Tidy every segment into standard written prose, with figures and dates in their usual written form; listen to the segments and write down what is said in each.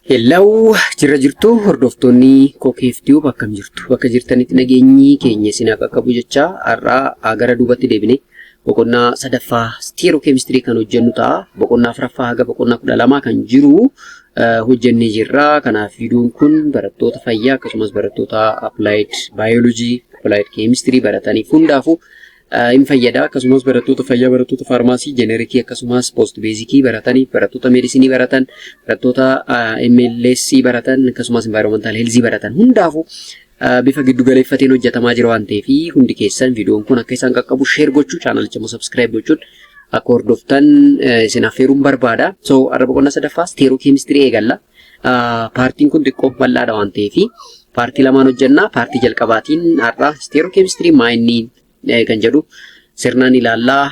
Hello, jirtu hordoftoonni Kokeeftuu akkam jirtu. Bakka jirtanitti nageenyi keenya isin akka qabu jecha har'a gara duubatti deebine boqonnaa sadaffaa stereochemistry kan hojjennu ta'a. Boqonnaa afuraffaa haga boqonnaa 12 kan jiru hojjennee jirra. Kanaaf viidiyoon kun barattoota fayyaa akkasumas barattoota applied biology, applied chemistry barataniif hundaafuu in fayyada. Akkasumas barattoota fayyaa, barattoota farmaasii, jenerikii akkasumas post basicii barataniif, barattoota medisinii baratan, barattoota MLS baratan akkasumas environmental health baratan hundaafuu bifa giddu galeeffateen hojjetamaa jira waan ta'eef hundi keessan viidiyoon kun akka isaan qaqqabu share gochuu, chaanalicha immoo subscribe gochuun akka hordoftan isin affeeruun barbaada. So har'a boqonnaa sadaffaa stereochemistry eegalla. Paartiin kun xiqqoo bal'aadha waan ta'eef paartii lamaan hojjenna. Paartii jalqabaatiin har'a stereochemistry maayinni kan jedhu sirnaan ilaallaa.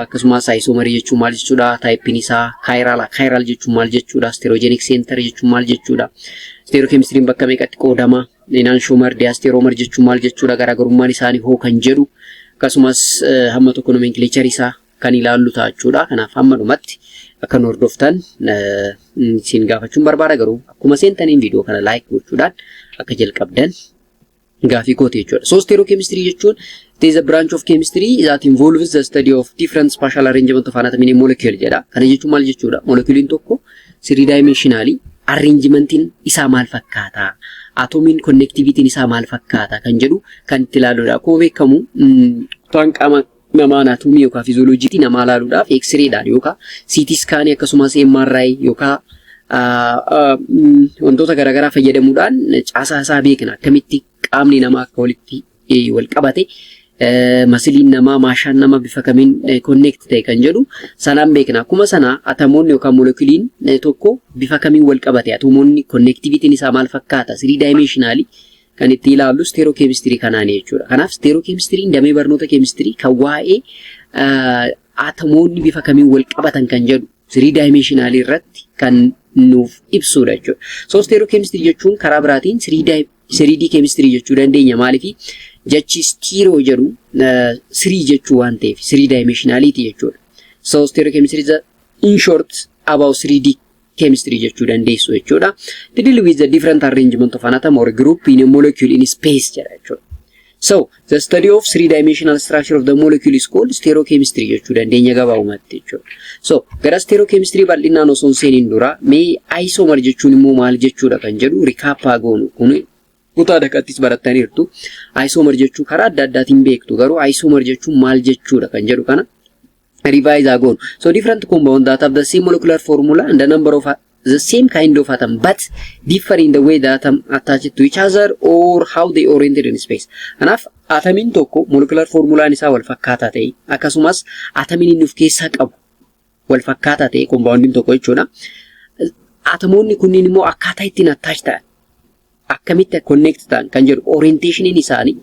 Akkasumas isomerii jechuun maal jechuudha, taayipiin isaa chiral jechuun maal jechuudha, stereogenic center jechuun maal jechuudha, stereochemistry bakka meeqatti qoodama, enantiomer, diastereomer jechuun maal jechuudha, garaagarummaan isaanii hoo kan jedhu, akkasumas hamma tokko nomenclature isaa kan ilaallu ta'a jechuudha. Kanaaf hamma dhumatti akka hordoftan isin gaafachuun barbaada. Garuu akkuma seentaniin viidiyoo kana like gochuudhaan akka jalqabdan gaafii kooti jechuudha. So stereochemistry jechuun it is a branch of chemistry that involves the study of different spatial arrangement of anatomy in molecule jedha. Kana jechuun maal jechuudha? Moleculiin tokko 3 dimensionally arrangementiin isaa maal fakkaata? Atomiin connectivity isaa maal fakkaata kan jedhu kan itti ilaaluudha. Akkuma beekamu kutaan qaama namaa anatomii yookaan physiology namaa ilaaluudhaaf X-ray dhaan yookaan CT scan akkasumas MRI yookaan wantoota garaagaraa fayyadamuudhaan caasaa isaa beekna. Akkamitti qaamni namaa akka walitti wal qabate, masiliin namaa, maashaan namaa bifa kamiin connect ta'e kan jedhu sanaan beekna. Akkuma sana atomoonni yookaan moleculiin tokko bifa kamiin wal qabate, atomoonni connectivity isaa maal fakkaata 3 dimensionally kan itti ilaallu stereochemistry kanaani jechuudha. Kanaaf stereochemistry damee barnoota chemistry kan waa'ee atomoonni bifa kamiin wal qabatan kan jedhu 3 dimensionally irratti kan nuuf ibsudha jechuudha. So stereochemistry jechuun karaa biraatiin 3D chemistry jechuu dandeenya. Maaliif jechi stereo jedhu 3 jechuu waan ta'eef 3 dimensionality jechuudha. So stereochemistry is in short about 3D chemistry jechuu dandeessu jechuudha. To deal with the different arrangement of an atom or group in a molecule in space jedha jechuudha. So the study of 3-dimensional structure of the molecule is called stereochemistry jechuu dandeenya gabaabumatti jechuudha. So gara stereochemistry bal'inaan osoo seeniin dura mee isomer jechuun immoo maal jechuudha kan jedhu recap goonu. Kun kutaa dakattis barattaniirtu. Isomer jechuun karaa adda addaatiin beektu, garuu isomer jechuun maal jechuudha kan jedhu kana revise goonu. So different compounds that have the same molecular formula and the number of the same kind of atom but differ in the way the atom attached to each other or how they oriented in space. Kanaaf atomiin tokko molecular formulaan isaa wal fakkaataa ta'e akkasumas atomiin inni of keessaa qabu wal fakkaataa ta'e compoundiin tokko jechuudha. Atomoonni kunniin immoo akkaataa ittiin attach ta'an, akkamitti connect ta'an kan jedhu orientationiin isaanii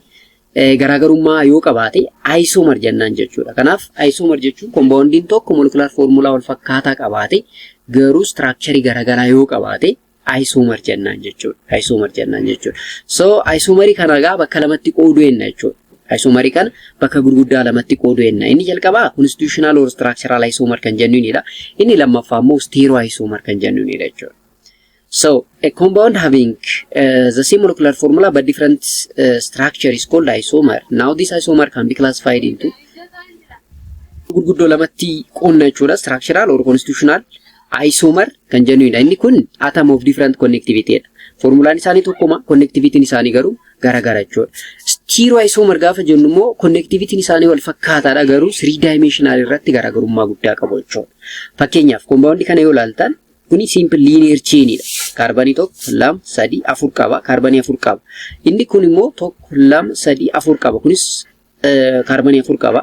garaagarummaa yoo qabaate isomer jennaan jechuudha. Kanaaf isomer jechuun compoundiin tokko molecular formula wal fakkaataa qabaate garuu structure garaagaraa yoo qabaate isomer jennaan jechuudha. Isomer jennaan jechuudha. So isomerii kana bakka lamatti qooduu enna jechuudha. Isomerii kana bakka gurguddaa lamatti qooduu enna. Inni jalqabaa constitutional or structural isomer kan jennuunidha. Inni lammaffaa immoo stereo isomer kan jennuunidha jechuudha. So a compound having the same molecular formula but different structure is called isomer. Now this isomer can be classified into gurguddoo lamatti qoodna jechuudha. Structural or constitutional isomer kan jennuudha. Inni kun atom of different connectivity dha. Formulaan isaanii tokkuma, connectivity isaanii garuu garaagara jechuudha. Stereo isomer gaafa jennu immoo connectivity isaanii wal fakkaataadha garuu 3 dimensional irratti garaagarummaa guddaa qabu jechuudha. Fakkeenyaaf compound kana yoo ilaaltan kuni simple linear chain dha. Kaarbanii 1 2 3 4 qaba, kaarbanii 4 qaba. Inni kun immoo 1 2 3 4 qaba. Kunis kaarbanii 4 qaba.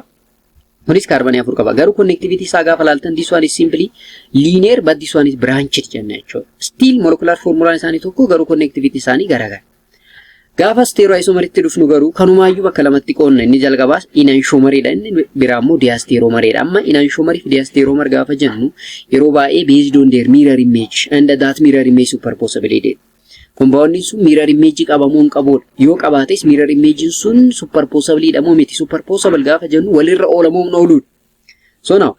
Kunis kaarbanii 4 qaba. Garuu connectivity isaa gaafa ilaaltan this one is simply linear but this one is branched jenna jechuudha. Still molecular formula isaanii tokko garuu connectivity isaanii garaagara. Gaafa stereo isomeritti dhufnu garuu kanumaayyuu bakka lamatti qoodna. Inni jalqabaas enantiomeridha, inni biraa immoo diastereomeridha. Amma enantiomer fi diastereomer gaafa jennu yeroo baay'ee based on their mirror image and that mirror image superposability. Compound sun mirror image qabamuu hin qabuudha. Yoo qabaates mirror image sun superposably dha moo miti. Superposable gaafa jennu walirra oolamuu hin ooluudha. So now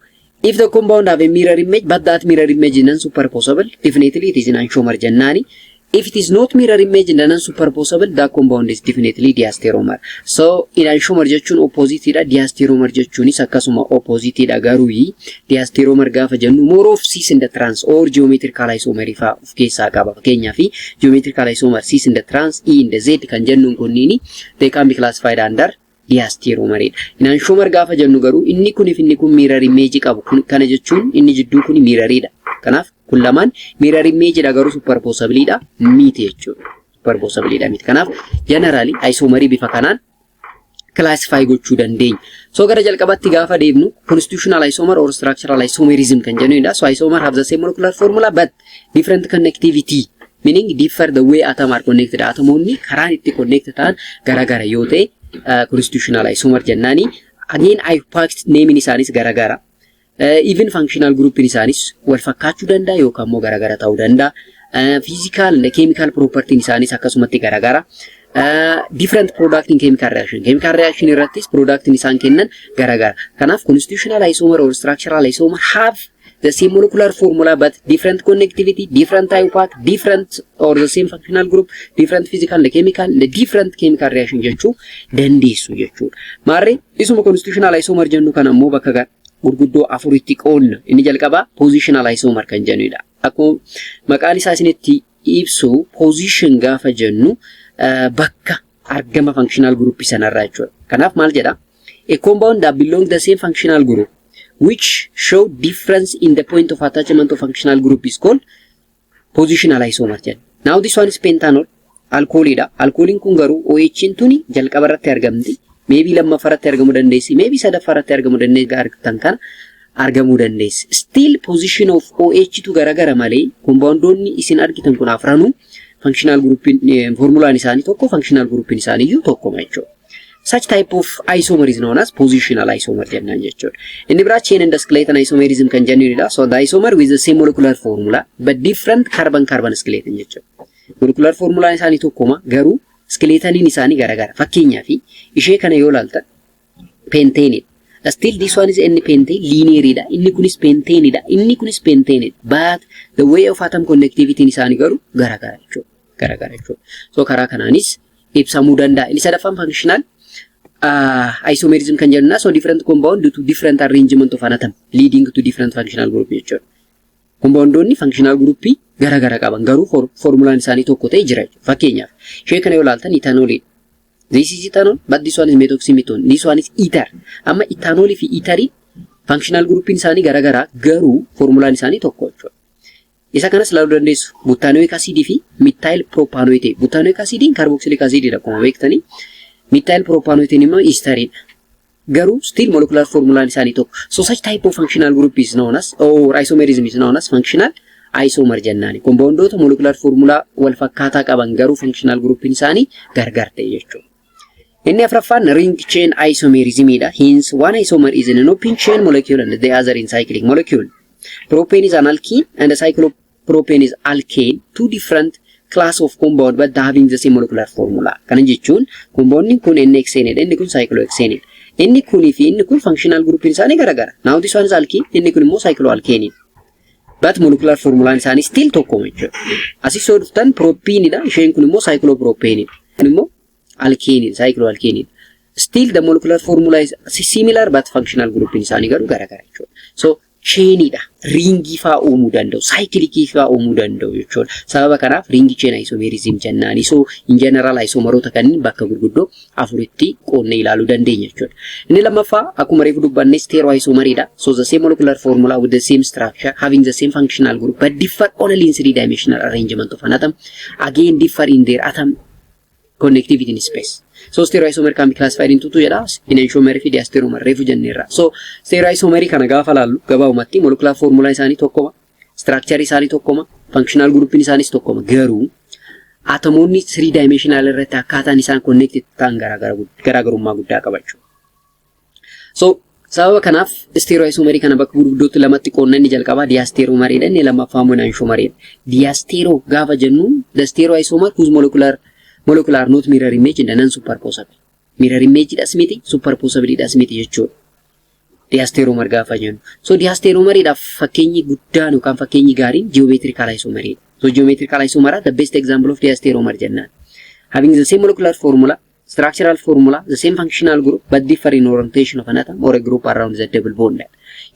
If the compound have a mirror image, but that mirror image is non-superposable, definitely it is an enantiomer jennani. If it is not mirror image and non-superposable, the compound is definitely diastereomer. So enantiomer jechuun opposite dha, diastereomer jechuunis akkasuma opposite dha. Garuu diastereomer gaafa jennu more of cis in the trans or geometrical isomer fa of keessa qaba. Fakkeenyaaf geometrical isomer cis in the trans, E in the Z kan jennuun kunniini they can be classified under diastereomer. Enantiomer gaafa jennu garuu inni kun mirror image qabu. Kana jechuun inni jidduu kun mirror dha. Kanaaf kun lamaan mirror image dha garuu superposable dha miti jechuudha. Superposable dha miti. Kanaaf generally isomer bifa kanaan classify gochuu dandeenya. So gara jalqabatti gaafa deemnu constitutional isomer or structural isomerism kan jennuudha. So isomer have the same molecular formula but different connectivity, meaning differ the way atom are connected. Atomonni karaan itti connect ta'an gara yoo ta'e constitutional isomer jennaani. Again impact name isaanis gara. Even functional group isaanis wal fakkaachuu danda'a yookaan immoo gara ta'uu danda'a. Physical and chemical property isaanis akkasumatti gara. Different product in chemical reaction irrattis product isaan kennan gara. Kanaaf constitutional isomer or structural isomer have the same molecular formula but different connectivity, different type path, different or the same functional group, different physical and chemical, different chemical reaction jechuu dandeessu jechuudha. Maarree isuma constitutional isomer jennu kana immoo bakka gurguddoo afuritti qoonna. Inni jalqaba positional isomer kan jennudha. Akkuma maqaan isaa isinitti ibsu position gaafa jennu bakka argama functional group sanarraa jechuudha. Kanaaf maal jedha? A compound that belong the same functional group which show difference in the point of attachment of functional group is called positional isomer jedha. Now this one is pentanol, alcohol dha. Alcoholin kun garuu OH tuni jalqaba irratti argamti. Maybe lammaffatti argamuu dandeessi, maybe sadaffaatti argamuu dandeessi argatan kana argamuu dandeessi. Still position of OH tu gara malee compoundonni isin argitan kun afranuu functional group formulaan isaanii tokko, functional group isaanii iyyuu tokkoma jechuudha. Such type of isomer is known as positional isomer jennaan jechuudha. Inni biraa chain and skeleton isomerism kan jennudha. So the isomer with the same molecular formula but different carbon skeleton jechuudha. Molecular formula isaanii tokkoma garuu skeleton isaanii gara. Fakkeenyaaf ishee kana yoo ilaaltan pentane. Still this one is n pentane linear dha. Inni kunis pentane dha. Inni kunis pentane. But the way of atom connectivity isaanii garuu gara jechuudha. Gara jechuudha. So karaa kanaanis ibsamuu danda'a. Inni sadaffaan functional isomerism kan jennu so different compound due to different arrangement of an atom leading to different functional group jechuudha. Compoundonni functional group gara qaban garuu formulaan isaanii tokko ta'e jira. Fakkeenyaaf ishee kana yoo ilaaltan ethanol. This is ethanol but this one is methoxymetone. This one is ether. Amma ethanol fi ether functional group isaanii gara garuu formulaan isaanii tokko jechuudha. Isa kanas ilaaluu dandeessu. Butanoic acid fi methyl propanoate. Butanoic acid carboxylic acid dha akkuma beektanii. Methyl propanoate immoo ester dha. Garuu still molecular formula isaanii tokko. So such type of functional group is known as or isomerism is known as functional isomer jennaani. Compoundota molecular formula wal fakkaataa qaban garuu functional group isaanii gargar ta'e jechuudha. Inni afraffaan ring chain isomerism dha. Hence one isomer is an open chain molecule and the other in cyclic molecule. Propane is an alkene and the cyclopropane is alkane. Two different class of compound but having the same molecular formula. Kana jechuun compound kun NHexane dha, inni kun cyclohexane. Inni kun fi inni kun functional group isaanii gara. Now this one is alkene, inni kun immoo cycloalkane. But molecular formula isaanii still tokkoma jechuudha. Asii soo dhuftan propene dha, isheen kun immoo cyclopropane. Kun immoo alkane, cycloalkane. Still the molecular formula is similar but functional group isaanii garuu gara jechuudha. So chain dha, ringi faa uumuu danda'u, cyclic faa uumuu danda'u jechuudha. Sababa kanaaf ringi chain isomerism jennaani. So in general isomeroota kanneen bakka gurguddoo afuritti qoonnee ilaaluu dandeenya jechuudha. Inni lammaffaa akkuma reefu dubbanne stereoisomer dha. So the same molecular formula with the same structure having the same functional group but differ only in three-dimensional arrangement of an atom. Again differ in their atom connectivity in space. So stereoisomer can be classified into two jedha. Enantiomer fi diastereomer reefu jenneerra. So stereoisomer kana gaafa laallu gabaabumatti molecular formula isaanii tokkoma, structure isaanii tokkoma, functional group isaanis tokkoma. Garuu atomonni 3 dimensional irratti akkaataan isaan connected ta'an garaagarummaa guddaa qabaachuu. So sababa kanaaf stereoisomer kana bakka gurguddootti lamatti qoonna. Inni jalqabaa diastereomer dha, inni lammaffaa immoo enantiomer dha. Diastero gaafa jennu the stereoisomer whose molecular not mirror image and non superposable. Mirror image das miti, superposable das miti jechuudha. diasteromer gaafa jennu. So diasteromeriidhaaf fakkeenyi guddaan yookaan fakkeenyi gaariin geometrical isomerii. So geometrical isomeraa the best example of diasteromer jennaan. Having the same molecular formula, structural formula, the same functional group, but different orientation of an atom or a group around the double bond.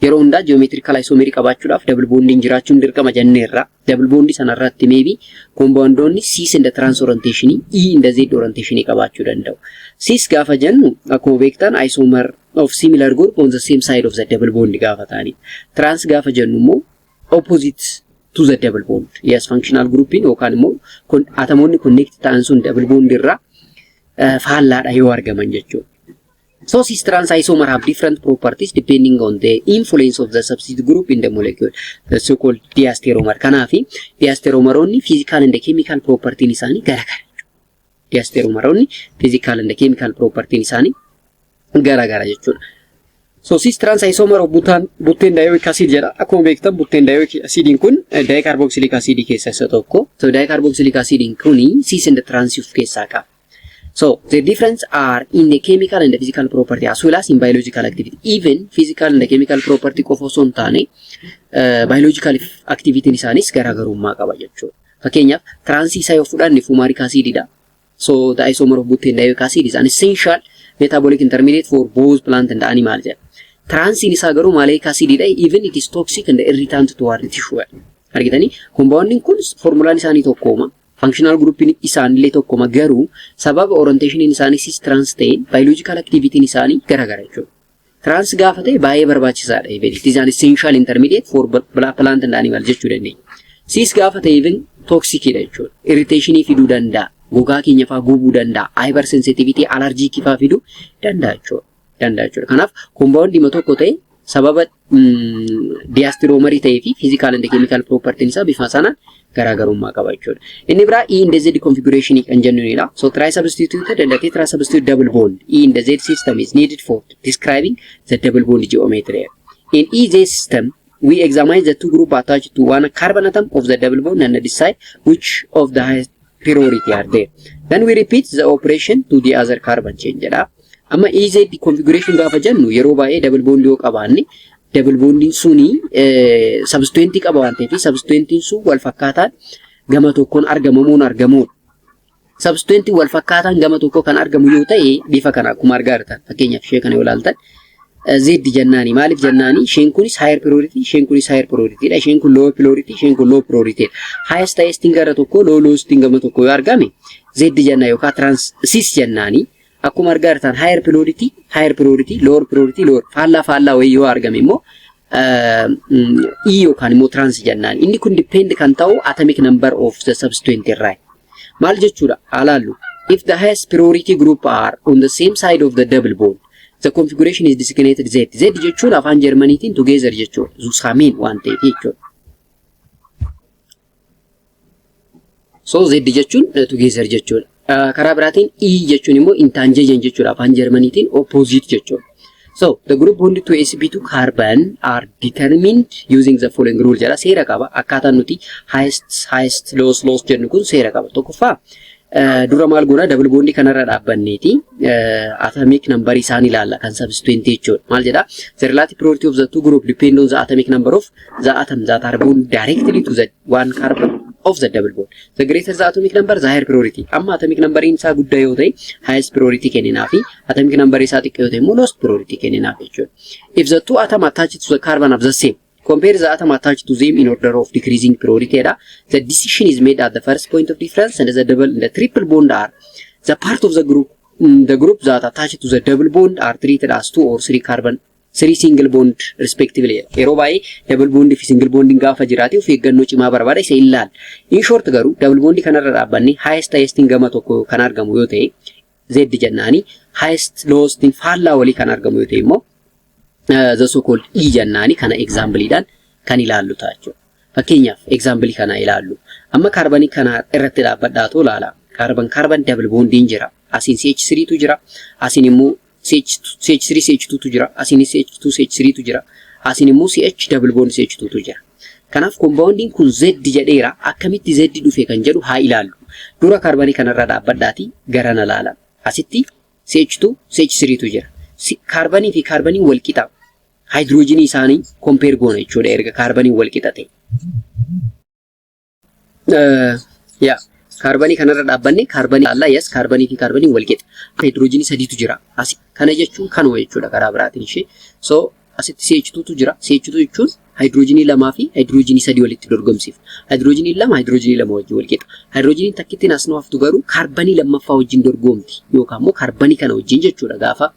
Yeroo hundaa geometrical isomerii qabaachuudhaaf double bonding jiraachuun dirqama jenneerra. Double bondi sanarratti maybe compoundoonni cis in the trans orientation, E in the Z orientation qabaachuu danda'u. Cis gaafa jennu akkuma beektan isomer of similar group on the same side of the double bond gaafa ta'ani. Trans gaafa jennu immoo opposite to the double bond. Yes, functional grouping yookaan immoo atomoonni connect ta'an sun double bond irra faallaadha yoo argaman jechuudha. So cis trans isomer have different properties depending on the influence of the substitute group in the molecule, the so-called diasteromer. Kanaafi diasteromeronni physical and chemical property isaanii garagara. Diasteromeronni physical and chemical property isaanii garagara jechuudha. So cis trans isomer of butane dioic acid jedha. Akkuma beektan butane dioic acidiin kun dicarboxylic acid keessaa isa tokko. So dicarboxylic acidiin kuni cis and trans of keessaa qaba. So the difference are in the chemical and the physical property as well as in biological activity. Even physical and the chemical property qofa osoo hin taane biological activity isaanis garaagarummaa qaba jechuudha. Fakkeenyaaf trans isaa yoo fudhanne fumaric acididha. So the isomer of butane dioic acid is an essential metabolic intermediate for both plant and animal jedha. Trans isaa garuu malic acididha, even it is toxic and irritant toward the tissue. Argitanii compoundin kun formulaan isaanii tokkooma. Functional group isaanii tokkoma garuu sababa orientation isaanii cis trans ta'e biological activity isaanii garagara jechuudha. Trans gaafa ta'e baay'ee barbaachisaadha. It is an essential intermediate for plant and animal jechuu dandeenya. Cis gaafa ta'e even toxic dha jechuudha. Irritation fiduu danda'a. Gogaa keenya fa'aa gubuu danda'a. Hypersensitivity allergic fa'aa fiduu danda'a jechuudha. Kanaaf compound dhima tokko ta'e sababa diasteromerii ta'ee fi physical and chemical property isaa bifa sanaan garaagarummaa qaba jechuudha. Inni biraa E in the Z configuration kan jennuudha. So tri-substituted and tetra-substituted double bond E in the Z system is needed for describing the double bond geometry. In EZ system, we examine the two groups attached to one carbon atom of the double bond and decide which of the highest priority are there. Then we repeat the operation to the other carbon chain jedha. Amma EZ configuration gaafa jennu yeroo baay'ee double bond yoo qabaanne double bondin suni substituent qaba waan ta'eef substituentin sun wal fakkaataan gama tokkoon argamamuun argamuudha. Substituentin wal fakkaataan gama tokko kan argamu yoo ta'e bifa kana akkuma argaa jirtan fakkeenyaaf ishee kana yoo ilaaltan Z jennaani maaliif jennaani isheen kunis higher priority isheen kunis higher priority dha isheen kun low priority isheen kun low priority. Highest highestin gara tokko lowest gama tokko yoo argame Z jenna yookaan trans cis jennaani. Akkuma argaa jirtan higher priority, lower priority, lower faallaa wayii yoo argame immoo E yookaan immoo trans jennaan. Inni kun depend kan ta'u atomic number of the substituent irraa. Maal jechuudha? Alaallu. If the highest priority group are on the same side of the double bond, the configuration is designated Z. Z jechuun afaan Jarmaniitiin together jechuudha. Zusammen waan ta'eef jechuudha. So Z jechuun together jechuudha. Karaa biraatiin E jechuun immoo intangejen jechuudha afaan Jarmaniitiin opposite jechuudha. So the group bonded to sp2 carbon are determined using the following rule jedha seera qaba akkaataan nuti highest lowest jennu kun seera qaba. Tokkoffaa dura maal goona double bondii kanarra dhaabbanneeti atomic number isaan ilaalla kan substituent jechuudha. Maal jedha the relative priority of the two group depend on the atomic number of the atom that are bound directly to the one carbon of the double bond. The greater the atomic number, the higher priority. Amma atomic number isaa guddaa yoo ta'e highest priority kenninaafi atomic number isaa xiqqoo yoo ta'e immoo lowest priority kenninaafi jechuudha. If the two atoms attached to the carbon are the same, compare the atom attached to them in order of decreasing priority. The decision is made at the first point of difference, and the double and the triple bond are the part of the group. The group that attached to the double bond are treated as 2 or 3 carbon. 3 single bond respectively. Yeroo baay'ee double bond fi single bonding gaafa jiraate of eeggannoo cimaa barbaada isa ilaal. In short garuu double bond kanarra dhaabbanne highest gama tokko kan argamu yoo ta'e Z jennaani highest lowest faallaa walii kan argamu yoo ta'e immoo the so called E jennaani kana exampleidhaan kan ilaallu ta'a jechuudha. Fakkeenyaaf example kana ilaallu. Amma carbon kana irratti dhaabbadhaatoo laala. Carbon double bonding jira. Asiin CH3 tu jira. Asiin immoo CH3 CH2 tu jira. Asiin CH2 CH3 tu jira. Asiin immoo CH double bond CH2 tu jira. Kanaaf compounding kun Z jedheera akkamitti Z dhufe kan jedhu haa ilaallu. Dura carbon kanarra dhaabbadhaati garana laala. Asitti CH2 CH3 tu jira. Carbon fi carbon wal qixa. hydrogenii isaanii compare goona jechuudha erga kaarbanii wal qixate. Ya kaarbanii kanarra dhaabbanne kaarbanii alla yes kaarbanii fi kaarbanii wal qixa. Hydrogenii sadiitu jira. Asi kana jechuun kanuma jechuudha karaa biraatiin ishee. So asitti CH2tu jira. CH2 jechuun hydrogenii lamaa fi hydrogenii sadii walitti dorgomsiif. Hydrogenii lama wajjin wal qixa. Hydrogenii takkittiin as nu haftu garuu kaarbanii lammaffaa wajjin dorgomti yookaan immoo kaarbanii kana wajjin jechuudha gaafa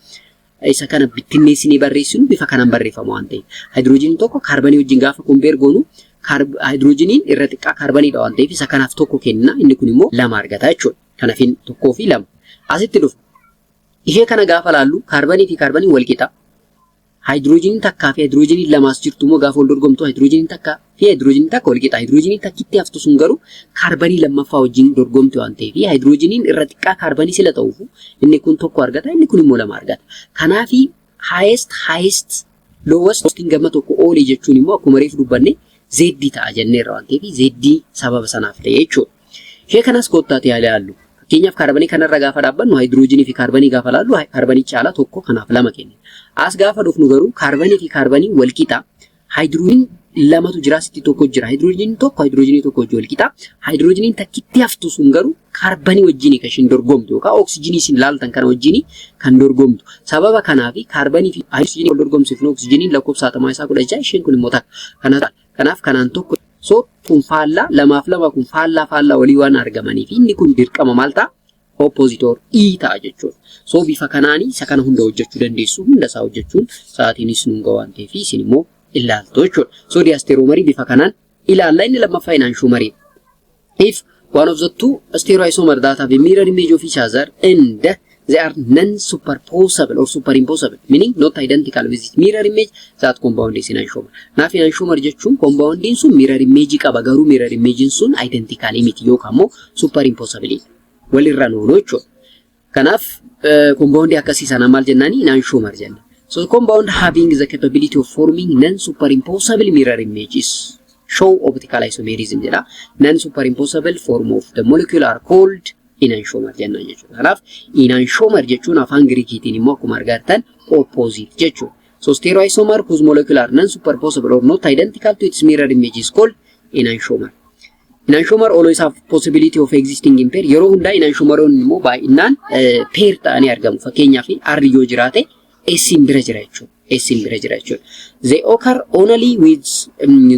isa kana bittinneessinee barreessinu bifa kanaan barreeffama waan ta'eef. Hydrogeniin tokko kaarbanii wajjin gaafa compare goonu hydrogeniin irra xiqqaa kaarbaniidha waan ta'eef isa kanaaf tokko kenna inni kun immoo lama argata jechuudha. Kanaafin tokkoo fi lama. Asitti dhufu. Ishee kana gaafa laallu kaarbanii fi kaarbanii wal qixa. Hydrogeniin takkaa fi hydrogeniin lamaas jirtu immoo gaafa wal dorgomtu hydrogeniin takkaa fi hydrogeniin takka wal qixa. Hydrogeniin takkitti haftu sun garuu kaarbanii lammaffaa wajjin dorgomti waan ta'eef hydrogeniin irra xiqqaa kaarbanii sila ta'uuf inni kun tokko argata inni kun immoo lama argata. Kanaafi highest lowest gama tokko oolii jechuun immoo akkuma reefu dubbanne Z ta'a jenneerra waan ta'eef Z sababa sanaaf ta'e jechuudha. Ishee kanas koottaati yaala yaallu. Fakkeenyaaf kaarbanii kanarra gaafa dhaabbannu hydrogenii fi kaarbanii gaafa laallu kaarbanii caalaa tokko kanaaf lama kenna. As gaafa dhufnu garuu kaarbanii fi kaarbanii wal qixa. Hydrogeniin lamatu jira asitti tokko jira. Hydrogeniin tokko wajjin wal qixa. Hydrogeniin takkitti haftu sun garuu kaarbanii wajjin kan isheen dorgomtu yookaan oksijiinii isin laaltan kana wajjin kan dorgomtu. Sababa kanaafi kaarbanii fi hydrogenii wal dorgomsiifnu oksijiniin lakkoofsa atamaa isaa 16 isheen kun immoo takka. Kanaaf kanaan tokko so kun faallaa lamaaf lama kun faallaa walii waan argamaniif inni kun dirqama maal ta'a? Oppositor E ta'a jechuudha. So bifa kanaanii isa kana hunda hojjechuu dandeessu hunda isaa hojjechuun sa'aatiinis nu gahaa waan ta'eef isin immoo ilaaltu jechuudha. So diastereomerii bifa kanaan ilaalla inni lammaffaa inaanshuumarii. If one of the two stereoisomer that have a mirror image of each other and they are non-superposable or superimposable, meaning not identical with its mirror image, that compound is enantiomer. Naaf enantiomer jechuun compoundiin sun mirror image qaba garuu mirror image sun identical miti yookaan immoo superimposable walirra noonu jechuudha. Kanaaf compoundii akkasii sana maal jennaani enantiomer jenna. So compound having the capability of forming non-superimposable mirror images show optical isomerism jedha. Non-superimposable form of the molecule are called enantiomer jenna jechuudha. Kanaaf enantiomer jechuun afaan Giriikiitiin immoo akkuma argattan opposite jechuudha. So stereoisomer whose molecule are non-superposable or not identical to its mirror image is called enantiomer. Enantiomer always have possibility of existing in pair. Yeroo hundaa enantiomeroonni immoo baay'inaan pair ta'anii argamu. Fakkeenyaaf R yoo jiraate S bira jira jechuudha. They occur only with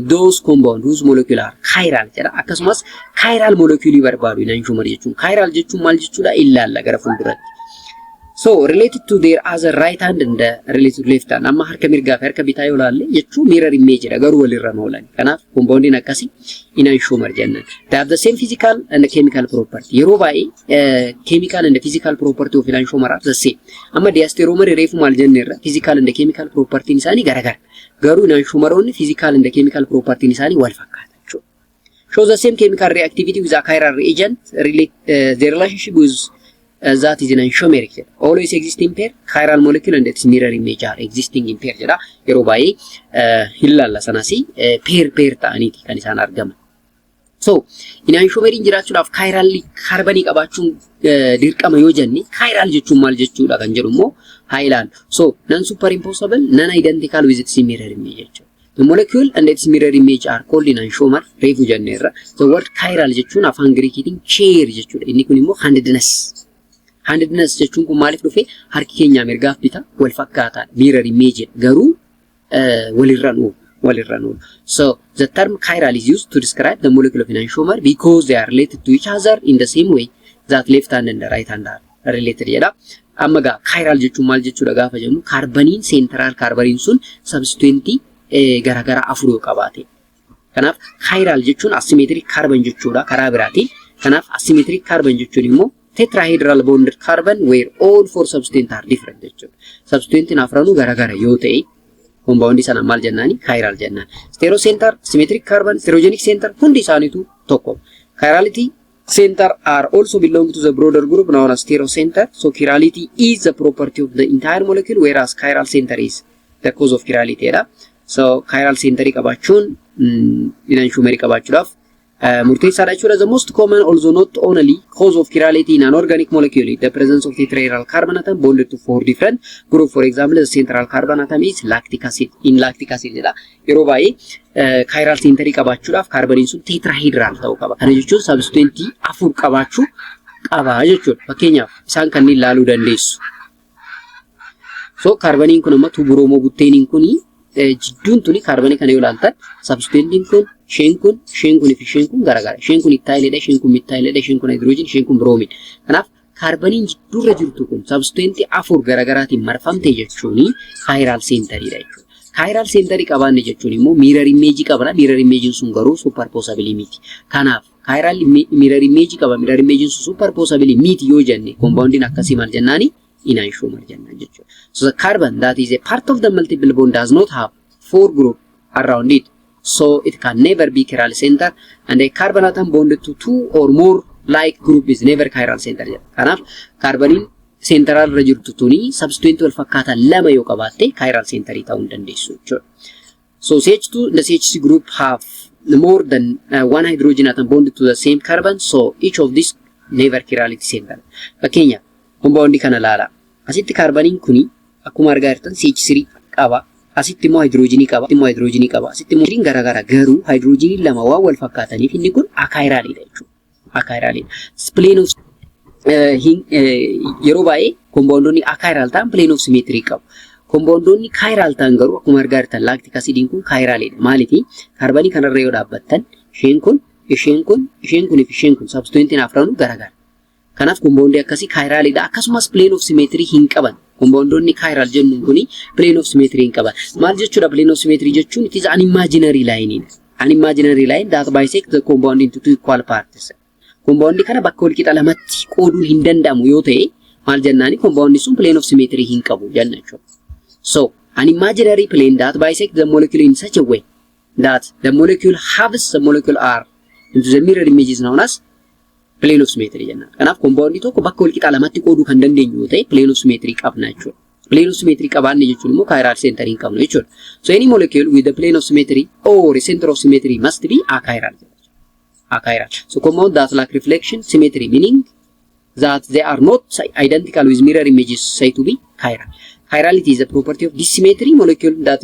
those compound whose molecule are chiral jedha. Akkasumas chiral molecule barbaadu enantiomer jechuun. Chiral jechuun maal jechuudha? Ilaalla gara fuulduratti. So related to their other right hand and related to left hand. Amma harka mirgaa fi harka bitaa yoo laalle jechuun mirror image dha garuu walirra noolan. Kanaaf compoundiin akkasii enantiomer jenna. They have the same physical and chemical property. Yeroo baay'ee chemical and physical property of enantiomer are the same. Amma diastereomer reefu maal jenneerra physical and chemical property isaanii garagara. Garuu enantiomeroonni physical and chemical property isaanii wal fakkaata jechuudha. Show the same chemical reactivity with a chiral reagent. The relationship with that is enantiomeric. Always exist in pair. Chiral molecule and its mirror image are existing in pair jedha. Yeroo baay'ee ilaalla sanasi pair ta'aniiti kan isaan argaman. So enantiomeriin jiraachuudhaaf chiral carbanii qabaachuun dirqama yoo jenne chiral jechuun maal jechuudha kan jedhu immoo haa ilaallu. So non-superimposable, non-identical with its mirror image jechuudha. The molecule and its mirror image are called enantiomer. Reefu jenneerra. The word chiral jechuun afaan Giriikiitiin chair jechuudha. Inni kun immoo handedness. Handedness jechuun kun maaliif dhufe harki keenya mirgaaf bita wal fakkaataadha. Mirror image garuu walirra noolu. So the term chiral is used to describe the molecule of enantiomer because they are related to each other in the same way that left hand and the right hand are related jedha. Amma gaa chiral jechuun maal jechuudha gaafa jennu kaarbaniin central kaarbaniin sun substituent garagara afur yoo qabaate. Kanaaf chiral jechuun asymmetric carbon jechuudha karaa biraatiin. Kanaaf asymmetric carbon jechuun immoo tetrahedral bonded carbon where all four substituents are different jechuudha. Substituentiin afranuu garagara yoo ta'e compound sana maal jennaani chiral jennaan. Stereocenter, symmetric carbon, stereogenic center hundi isaaniitu tokko. Chirality center are also belong to the broader group known as stereocenter. So chirality is the property of the entire molecule whereas chiral center is the cause of chirality jedha. So chiral center qabaachuun enantiomer qabaachuudhaaf murteessaadha jechuudha. The most common, although not only, cause of chirality in an organic molecule is the presence of tetrahedral carbon atom bonded to 4 different groups. For example, the central carbon atom is lactic acid. In lactic acid jedha. Yeroo baay'ee chiral center qabaachuudhaaf carboniin sun tetrahedral ta'uu qaba. Kana jechuun substituent 4 qabaachuu qaba jechuudha. Fakkeenyaaf isaan kanneen ilaaluu dandeessu. So carboniin kun amma bromo buteeniin kuni jidduun tuni carbonii kana yoo ilaaltan substituentiin kun isheen kun fi isheen kun garagara. Isheen kun ethyleedha, isheen kun methyleedha, isheen kun hydrogen, isheen kun bromine. Kanaaf carboniin jidduurra jirtu kun substituentii 4 garagaraatiin marfamte jechuun chiral centeridha jechuudha. Chiral centerii qabaanne jechuun immoo mirror image qabna. Mirror image sun garuu superposably miti. Kanaaf chiral mirror image qaba. Mirror image sun superposably miti yoo jenne compoundin akkasii maal jennaani? Enantiomer jennaan jechuudha. So the carbon that is a part of the multiple bond does not have 4 groups around it. So it can never be chiral center, and a carbon atom bonded to 2 or more like group is never chiral center. Kanaaf carbonin central irra jirtu tuni substituent wal fakkaatan lama yoo qabaatte chiral center ta'uu dandeessu jechuudha. So CH2 the CH group have more than one hydrogen atom bonded to the same carbon, so each of these never chirality center. Fakkeenya compound kana laala. Asitti carboniin kuni akkuma argaa jirtan CH3 qaba. Asitti immoo hydrogenii qaba. Asitti immoo hydrogen garagara garuu hydrogenii lama waan wal fakkaataniif inni kun achiralidha jechuudha. Achiralidha. Plane of yeroo baay'ee compoundonni achiral ta'an plane of symmetry qabu. Compoundonni chiral ta'an garuu akkuma argaa jirtan lactic acidiin kun chiralidha. Maaliif carbonii kanarra yoo dhaabbattan isheen kun fi isheen kun substituentiin afranu garagara. Kanaaf compoundii akkasii chiralidha. Akkasumas plane of symmetry hin qaban. Compoundonni chiral jennuun kuni plane of symmetry hin qaban. Maal jechuudha plane of symmetry jechuun? It is an imaginary line. An imaginary line that bisects the compound into 2 equal parts. Compound kana bakka wal qixa lamatti qooduun hin danda'amu yoo ta'e maal jennaani? Compound sun plane of symmetry hin qabu jenna jechuudha. So an imaginary plane that bisects the molecule in such a way that the molecule halves the molecular R into the mirror image is known as plane of symmetry jenna. Kanaaf compound tokko bakka wal qixa lamatti qooduu kan dandeenyu yoo ta'e plane of symmetry qabna jechuudha. Plane of symmetry qabaanne jechuun immoo chiral center hin qabnu jechuudha. So any molecule with the plane of symmetry or a center of symmetry must be achiral. Achiral. So compound that lack reflection symmetry, meaning that they are not identical with mirror images, say to be chiral. Chirality is a property of this symmetry molecule that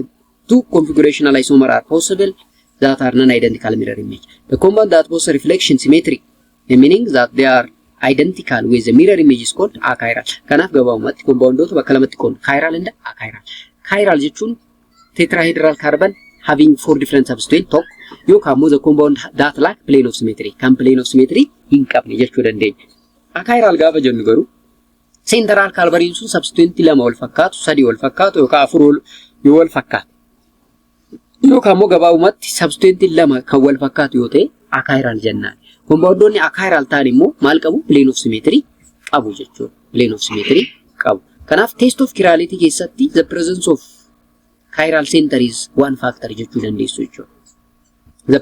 2 configurational isomer are possible that are non-identical mirror image. The compound that possesses reflection symmetry, meaning that they are identical with the mirror image is called achiral. Kanaaf gabaabumatti compoundota bakka lamatti qoodnu chiral and achiral. Chiral jechuun tetrahedral carbon having 4 different substituents tokko yookaan immoo the compound that lack plane of symmetry kan plane of symmetry hin qabne jechuu dandeenya. Achiral gaafa jennu garuu central carboniin sun substituent lama wal fakkaatu, 3 wal fakkaatu yookaan 4 yoo wal fakkaatu. Yookaan immoo gabaabumatti substituent lama kan wal fakkaatu yoo ta'e achiral jennaan. Compoundonni achiral ta'an immoo maal qabu? Plane of symmetry qabu jechuudha. Plane of symmetry qabu. Kanaaf test of chirality keessatti the presence of chiral center is one factor jechuu dandeessu jechuudha. The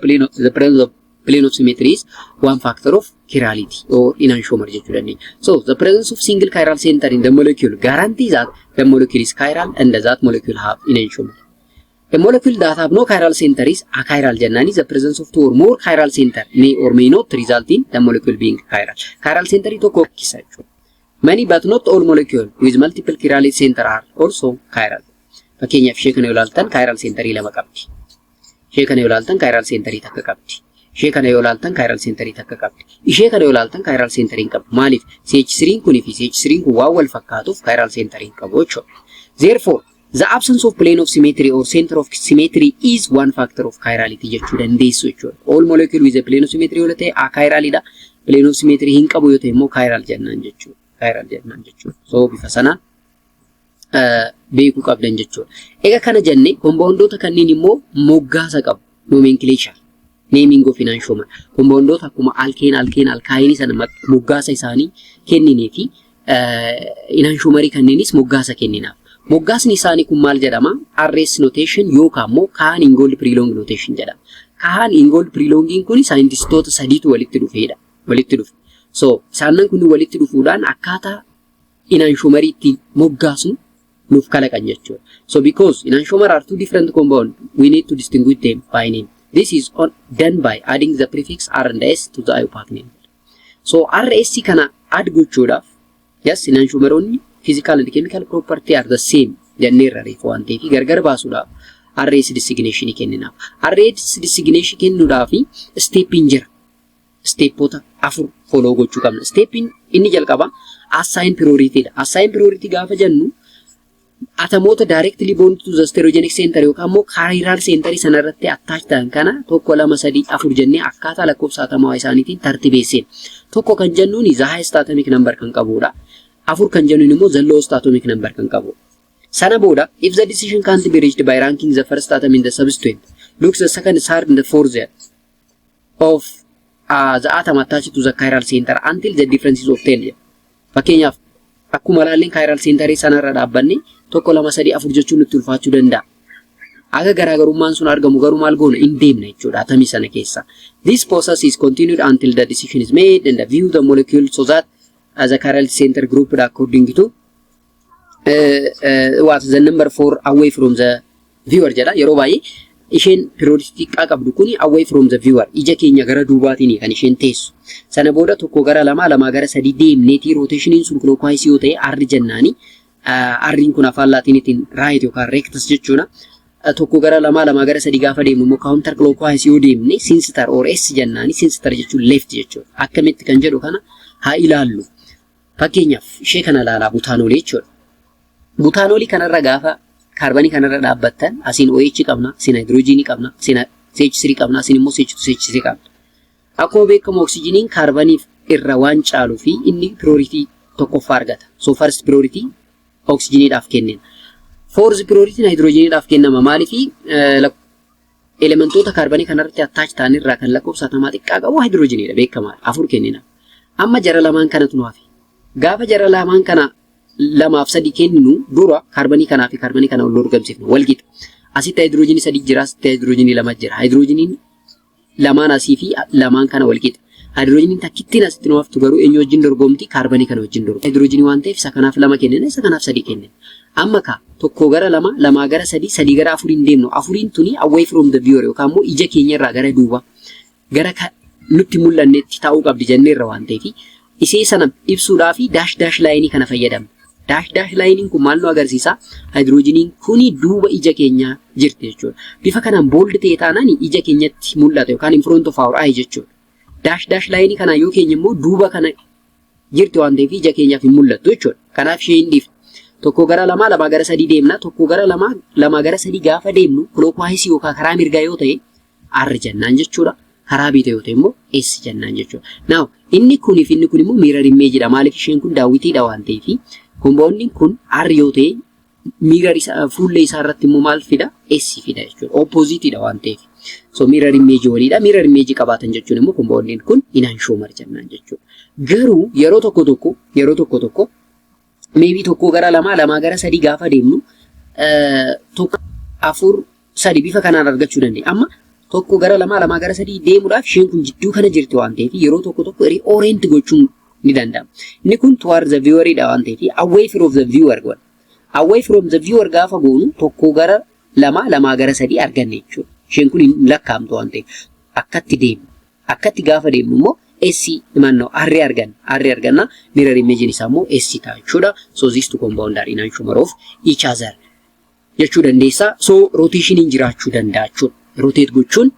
presence of plane of symmetry is one factor of chirality or enantiomer jechuu dandeenya. So the presence of single chiral center in the molecule guarantees that the molecule is chiral and that molecule have enantiomer. A molecule that have no chiral center is achiral jennaan. The presence of 2 or more chiral center may or may not result in the molecule being chiral. Chiral center tokko kisa jechuudha. Many but not all molecules with multiple chiral center are also chiral. Fakkeenyaaf ishee kana yoo ilaaltan chiral centerii lama qabdi. Ishee kana yoo ilaaltan chiral centerii takka qabdi. Ishee kana yoo ilaaltan chiral centerii takka qabdi. Ishee kana yoo ilaaltan chiral centerii hin qabdu. Maaliif? CH3 kunii fi CH3 kun waan wal fakkaatuuf chiral centerii hin qabu jechuudha. Therefore, the absence of plane of symmetry or center of symmetry is one factor of chirality jechuu dandeessu jechuudha. All molecule with a plane of symmetry yoo ta'e achiralidha. Plane of symmetry hin qabu yoo ta'e immoo chiral jennaan jechuudha. Chiral jennaan jechuudha. So bifa sanaan beekuu qabdan jechuudha. Egaa kana jenne compoundota kanneen immoo moggaasa qabu. Nomenclature. Naming of enantiomer. Compoundota akkuma alkane, alkyne sana moggaasa isaanii kenninee fi enantiomerii kanneenis moggaasa kenninaaf. Moggaasni isaanii kun maal jedhama? RS notation yookaan immoo Kahan Ingold Prelong notation jedhama. Kahan Ingold Prelonging kun saayintistoota sadiitu walitti dhufeedha. Walitti dhufe. So isaanan kun walitti dhufuudhaan akkaataa enantiomerii itti moggaasnu nuuf kalaqan jechuudha. So because enantiomer are 2 different compounds, we need to distinguish them by name. This is done by adding the prefix R and S to the IUPAC name. So RS kana add gochuudhaaf yes inanshumeroonni physical and chemical property are the same jennee reefu waan ta'eef gargar baasuudhaaf RS designation kenninaaf. RS designation kennuudhaaf step jira. Stepota afur follow gochuu qabna. Step inni jalqaba assign priority dha. Assign priority gaafa jennu atomoota directly bound to the stereogenic center yookaan immoo chiral center sanarratti attach ta'an kana 1 2 3 4 jennee akkaataa lakkoofsa atomaa isaaniitiin tartibeesseen. Tokko kan jennuun the highest atomic number kan qabudha. Afur kan jennuun immoo the lowest atomic number kan qabu. Sana booda if the decision can't be reached by ranking the first atom in the substituent, look the second, third and the fourth of the atom attached to the chiral center until the difference is obtained. Fakkeenyaaf akkuma laalleen chiral center sanarra dhaabbanne 1 2 3 4 jechuun nutti ulfaachuu danda'a. Aga garaagarummaan sun argamu garuu maal goona hin deemna jechuudha atomii sana keessa. This process is continued until the decision is made and view the molecule so that as a chiral center grouped according to what the number 4 away from the viewer jedha. Yeroo baay'ee isheen periodicity qabdu kuni away from the viewer ija keenya gara duubaatiin kan isheen teessu. Sana booda tokko gara lama gara sadi deemneetii rotationin sun clockwise yoo ta'e R jennaani. R'n kun afaan laatiinitiin right yookaan rectus jechuudha. Tokko gara lama gara sadi gaafa deemnu immoo counter clockwise yoo deemne sinister or S jennaani. Sinister jechuun left jechuudha. Akkamitti kan jedhu kana haa ilaallu. Fakkeenyaaf ishee kana ilaalaa butaanoolii jechuudha. Butaanoolii kanarra gaafa kaarbanii kanarra dhaabbattan asiin OH qabna, asiin hydrogenii qabna, asiin CH3 qabna, asiin immoo CH2 CH3 qabna. Akkuma beekamu oksijiniin kaarbaniif irra waan caaluu fi inni priority tokkoffaa argata. So first priority oksijiniidhaaf kennina. Fourth priority hydrogeniidhaaf kennama. Maaliif elementoota kaarbanii kanarratti attach ta'an irraa kan lakkoofsa atomaa xiqqaa qabu hydrogeniidha beekamaadha. Afur kennina. Amma jara lamaan kanatu nu hafe. Gaafa jara lamaan kana lamaaf sadi kenninu dura kaarbanii kanaa fi kaarbanii kana wal dorgomsifna wal qixa. Asitti hydrogenii sadi jira, asitti hydrogenii lama jira. Hydrogeniin lamaan asii fi lamaan kana wal qixa. Hydrogeniin takkittiin asitti nu haftu garuu eenyu wajjin dorgomti kaarbanii kana wajjin dorgomti. Hydrogenii waan ta'eef isa kanaaf lama kennina, isa kanaaf sadi kennina. Amma tokko gara lama gara sadi gara afuriin deemnu. Afuriin tuni away from the viewer yookaan immoo ija keenya irraa gara duuba gara nutti mul'annetti taa'uu qabdi jenneerra waan ta'eef isee sana ibsuudhaaf dash laayinii kana fayyadamna. Dash laayiniin kun maal nu agarsiisa? Hydrogeniin kuni duuba ija keenya jirti jechuudha. Bifa kanaan bold ta'e taanaan ija keenyatti mul'ata yookaan in front of our eye jechuudha. Dash laayinii kana yoo keenya immoo duuba kana jirti waan ta'eef ija keenyaaf hin mul'attu jechuudha. Kanaaf ishee hin dhiifne. Tokko gara lama gara sadi deemna. Tokko gara lama gara sadi gaafa deemnu clockwise yookaan karaa mirgaa yoo ta'e R jennaan jechuudha. Karaa bitaa yoo ta'e immoo S jennaan jechuudha. Now inni kuniif inni kun immoo mirror image dha. Maaliif isheen kun daawwitiidha waan ta'eef compounding kun R yoo ta'e mirror isaa fuullee isaa irratti immoo maal fida? S fida jechuudha. Opposite dha waan ta'eef. So mirror image waliidha. Mirror image qabaatan jechuun immoo compounding kun enantiomer jennaan jechuudha. Garuu yeroo tokko maybe tokko gara lama gara sadi gaafa deemnu tokko afur sadi bifa kanaan argachuu dandeenya. Amma tokko gara lama gara sadi deemuudhaaf isheen kun jidduu kana jirti waan ta'eef yeroo tokko reorient gochuun ni danda'ama. Inni kun towards the viewer dha waan ta'eef away from the viewer goona. Away from the viewer gaafa goonu tokko gara lama gara sadi arganne jechuudha. Isheen kun hin lakkaa'amtu waan ta'eef akkatti deemnu. Akkatti gaafa deemnu immoo S R arganna. Mirror image isaa immoo S ta'a jechuudha. So these two compound are enantiomer of each other jechuu dandeessa. So rotationin jiraachuu danda'a jechuudha. Rotate gochuun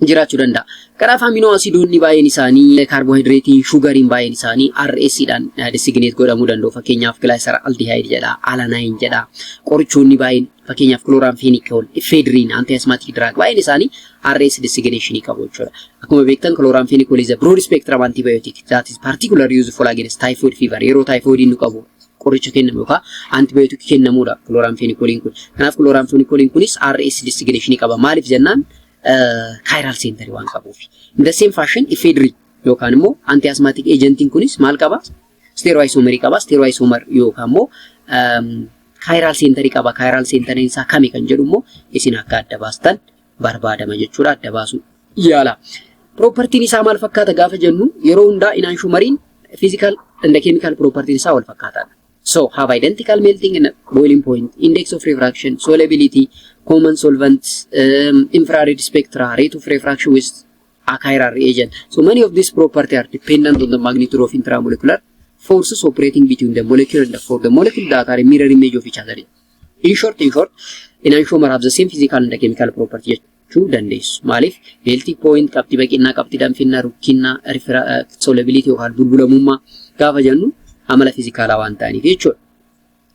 jiraachuu danda'a. Kanaaf amino acidoonni baay'een isaanii carbohydratein sugariin baay'een isaanii RS dhaan designate godhamuu danda'u. Fakkeenyaaf glyceraldehyde jedha, alanine jedha. Qorichoonni baay'een fakkeenyaaf chloramphenicol, ephedrine, anti-asthmatic drug baay'een isaanii RS designation qabu jechuudha. Akkuma beektan chloramphenicol is a broad spectrum antibiotic that is particularly useful against typhoid fever. Yeroo typhoid nu qabu qoricha kennamu yookaan antibiotic kennamuudha chloramphenicol kun. Kanaaf chloramphenicol kunis RS designation qaba. Maaliif jennaan chiral center waan qabuuf. In the same fashion ephedrine yookaan immoo anti-asthmatic agent kunis maal qaba? Stereoisomer qaba. Stereoisomer yookaan immoo chiral center qaba. Chiral center isaa kami kan jedhu immoo isin akka adda baastan barbaadama jechuudha. Adda baasu yaala. Property isaa maal fakkaata gaafa jennu yeroo hundaa enantiomeriin physical and chemical property isaa wal fakkaataadha. So have identical melting and boiling point, index of refraction, solubility, common solvents, infrared spectra, rate of refraction with a chiral reagent. So many of these properties are dependent on the magnitude of intramolecular forces operating between the molecule and the molecule that are a mirror image of each other. In short, enantiomer have the same physical and chemical properties. Two dandees. Malif, melting point, kapti bakina, kapti damfina, rukina, solubility or bulbula mumma, gava janu, amala physical awantani.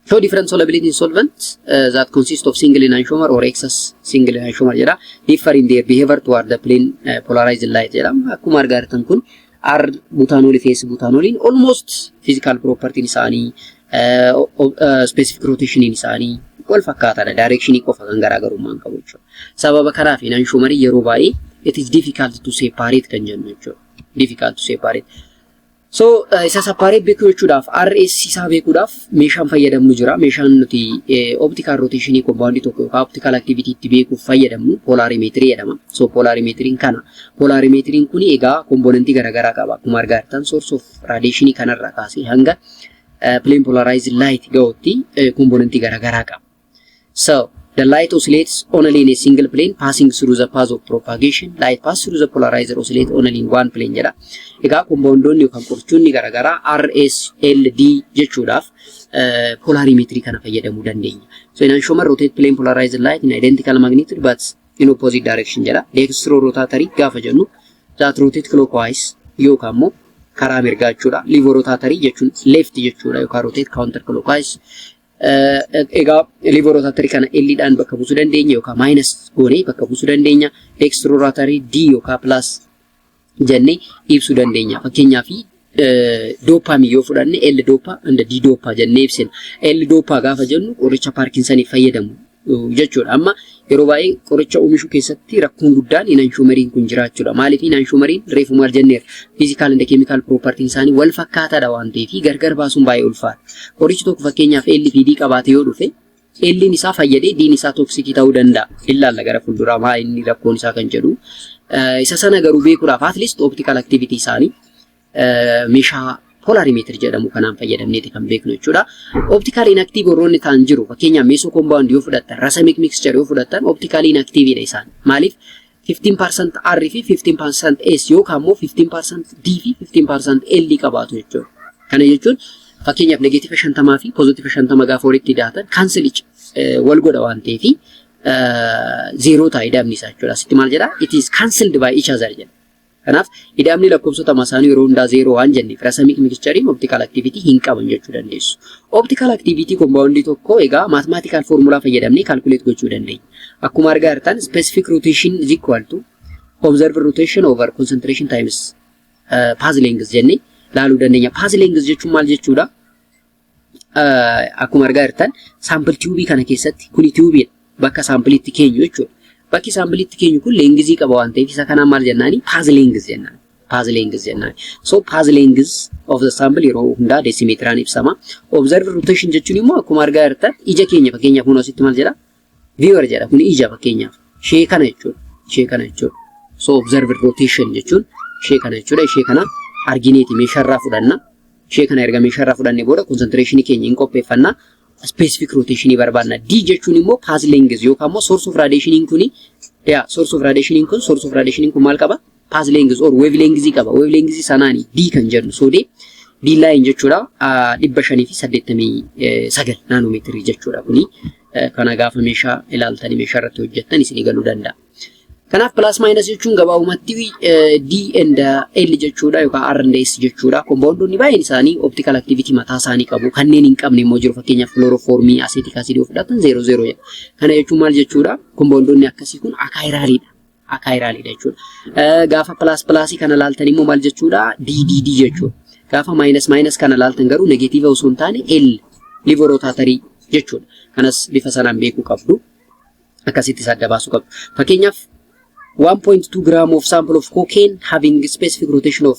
So different solubility solvents that consist of single enantiomer or excess single enantiomer jara differ in their behavior toward the plane polarized light jara. Akkuma argitan kun are butanol face butanolin almost physical property nisani specific rotation nisani wal fakkaata direction qofa kan garaagarummaan qabu jechuudha. Sababa kanaaf enantiomerii yeroo baay'ee it is difficult to separate kan jennu jechuudha. Difficult to separate. So isa separate beekuu jechuudhaaf RS isaa beekuudhaaf meeshaan fayyadamnu jira. Meeshaan nuti optical rotation compound tokko yookaan optical activity itti beekuuf fayyadamnu polarimetry jedhama. So polarimetry'n kana. Polarimetry'n kun egaa komponentii garaagaraa qaba. Akkuma argitan source of radiation kanarraa kaasee hanga plane polarized light ga'utti komponentii garaagaraa qaba. So the light oscillates only in a single plane passing through the path of propagation. Light passes through the polarizer oscillate only in one plane jedha. Egaa kompoondoonni yookaan qorchuunni garaagaraa RS, L, D jechuudhaaf polarimetry kana fayyadamuu dandeenya. So enantiomer rotate plane polarized light in identical magnitude but in opposite direction jedha. Dextro-rotatory gaafa jennu that rotate clockwise yookaan immoo karaa mirgaa jechuudha. Levo-rotatory jechuun left jechuudha yookaan rotate counter clockwise. Egaa levo-rotatory kana L dhaan bakka buusuu dandeenya yookaan minus goonee bakka buusuu dandeenya. Dextro-rotatory D yookaan plus jennee ibsuu dandeenya. Fakkeenyaaf dopamine yoo fudhanne L dopa and D dopa jennee ibsina. L dopa gaafa jennu qoricha Parkinsoniif fayyadamu jechuudha. Amma yeroo baay'ee qoricha oomishuu keessatti rakkoon guddaan enantiomeriin kun jiraachuudha. Maaliif enantiomeriin reefu maal jenneer physical and chemical property isaanii wal fakkaataadha waan ta'eef gargar baasuun baay'ee ulfaata. Qorichi tokko fakkeenyaaf LPD qabaate yoo dhufe L'n isaa fayyadee D'n isaa toksiikii ta'uu danda'a. Ilaalla gara fuulduraa maa inni rakkoon isaa kan jedhu. Isa sana garuu beekuudhaaf at least optical activity isaanii meeshaa polarimetry jedhamu kanaan fayyadamneeti kan beeknu jechuudha. Optical inactive warroonni ta'an jiru. Fakkeenyaaf meso compound yoo fudhattan, racemic mixture yoo fudhattan optical inactive dha isaan. Maaliif 15% R fi 15% S yookaan immoo 15% D fi 15% L qabaatu jechuudha. Kana jechuun fakkeenyaaf negative 50 fi positive 50 gaafa walitti hidhaatan cancel wal godha waan ta'eef zero ta'a ida'amni isaa jechuudha. Asitti maal jedha? It is cancelled by each other jedha. Kanaaf ida'amni lakkoofsota masaanii yeroo hundaa zero waan jenneef racemic mixture'n optical activity hin qaban jechuu dandeessu. Optical activity compound tokko egaa mathematical formula fayyadamnee calculate gochuu dandeenya. Akkuma argaa jirtan specific rotation is equal to observed rotation over concentration times path length jennee laaluu dandeenya. Path length jechuun maal jechuudha? Akkuma argaa jirtan sample tube kana keessatti kuni tube bakka sample itti keenyu jechuudha. Bakki sample itti keenyu kun length qaba waan ta'eef isa kanaan maal jennaani? Path length jennaani. Path length jennaani. So path length of the sample yeroo hundaa decimeteraan ibsama. Observed rotation jechuun immoo akkuma argaa jirtan ija keenya fakkeenyaaf kun asitti maal jedha? Viewer jedha. Kun ija fakkeenyaaf. Ishee kana jechuudha. Ishee kana jechuudha. So observed rotation jechuun ishee kana jechuudha. Ishee kana argineeti meeshaarraa fudhanna. Ishee kana erga meeshaarraa fudhannee booda concentration keenya hin qopheeffanna. Specific rotation barbaadna. D jechuun immoo path length yookaan immoo source of radiation kuni source of radiation kun maal qaba? Path length or wave length qaba. Wave length sanaani D kan jennu. So D line jechuudha 589 naanomeetirii jechuudha kuni. Kana gaafa meeshaa ilaaltanii meeshaa irratti hojjettan isin galuu danda'a. Kanaaf plus minus jechuun gabaabumatti D and L jechuudha yookaan R and S jechuudha. Compoundonni baay'een isaanii optical activity mataa isaanii qabu. Kanneen hin qabne immoo jiru fakkeenyaaf chloroformii, acetic acid yoo fudhatan 00 jedha. Kana jechuun maal jechuudha? Compoundonni akkasii kun akaayiraalidha. Akaayiraalidha jechuudha. Gaafa plus kana laaltan immoo maal jechuudha? D jechuudha. Gaafa minus kana laaltan garuu negative osoo hin taane L levo-rotatory jechuudha. Kanas bifa sanaan beekuu qabdu. Akkasitti adda baasuu qabdu. Fakkeenyaaf 1.2 gram of sample of cocaine having specific rotation of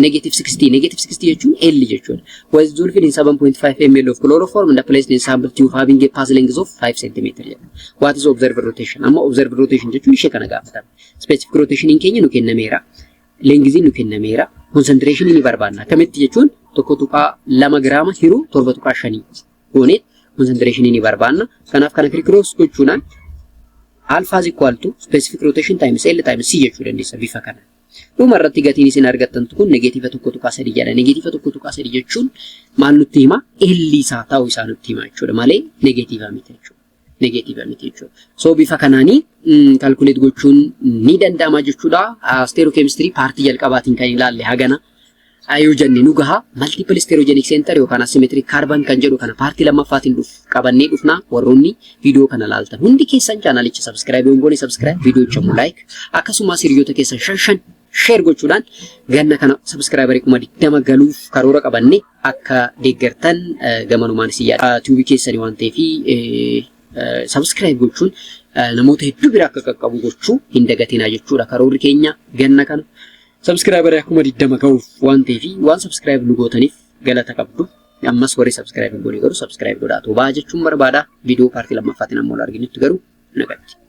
negative 60. Negative 60 jechuun L jechuudha. Was dissolved in 7.5 ml of chloroform and placed in sample tube having a path length of 5 cm. What is observed rotation? Amma observed rotation jechuun ishee kana gaafatama. Specific rotation keenya nu kennameera. Length nu kennameera. Concentration ni barbaadna. Akkamitti jechuun 1.2 giraama hiruu 7.5 gooneet concentration ni barbaanna. Kanaaf kana kirkiroos gochuudhaan alpha is equal to specific rotation times L times C jechuu dandeessa bifa kana. Dhuma irratti gatiin isin argattan kun negatiiva 1.3 jedha. Negatiiva 1.3 jechuun maal nutti hima? L isaa ta'uu isaa nutti hima jechuudha malee negatiiva miti jechuudha. Negatiiva miti jechuudha. So bifa kanaanii calculate gochuun ni danda'ama jechuudha. Stereochemistry partii jalqabaatiin kan ilaalle hagana. Ayuu jenne nu gaha multiple stereogenic center yookaan asymmetric carbon kan jedhu kana partii lammaffaatiin qabannee dhufna. Warroonni viidiyoo kana ilaaltan hundi keessan chaanalicha subscribe yoon subscribe viidiyoocha mu like akkasumas hiriyoota keessan shan share gochuudhaan ganna kana subscriber 20 galuuf karoora qabanne akka deeggartan gamanumaan si yaada. Tuubii keessanii waan ta'eef subscribe gochuun namoota hedduu bira akka qaqqabu gochuu hin dagatinaa jechuudha. Karoorri keenya ganna kana subscriber 20 gahuuf waan ta'eef waan subscribe nu gootaniif galata qabdu. Ammas warri subscribe godhanii garuu subscribe godhaa. Tobaa jechuun barbaada. Viidiyoo paartii lammaffaatiin ammoo arginutti garuu nagatti.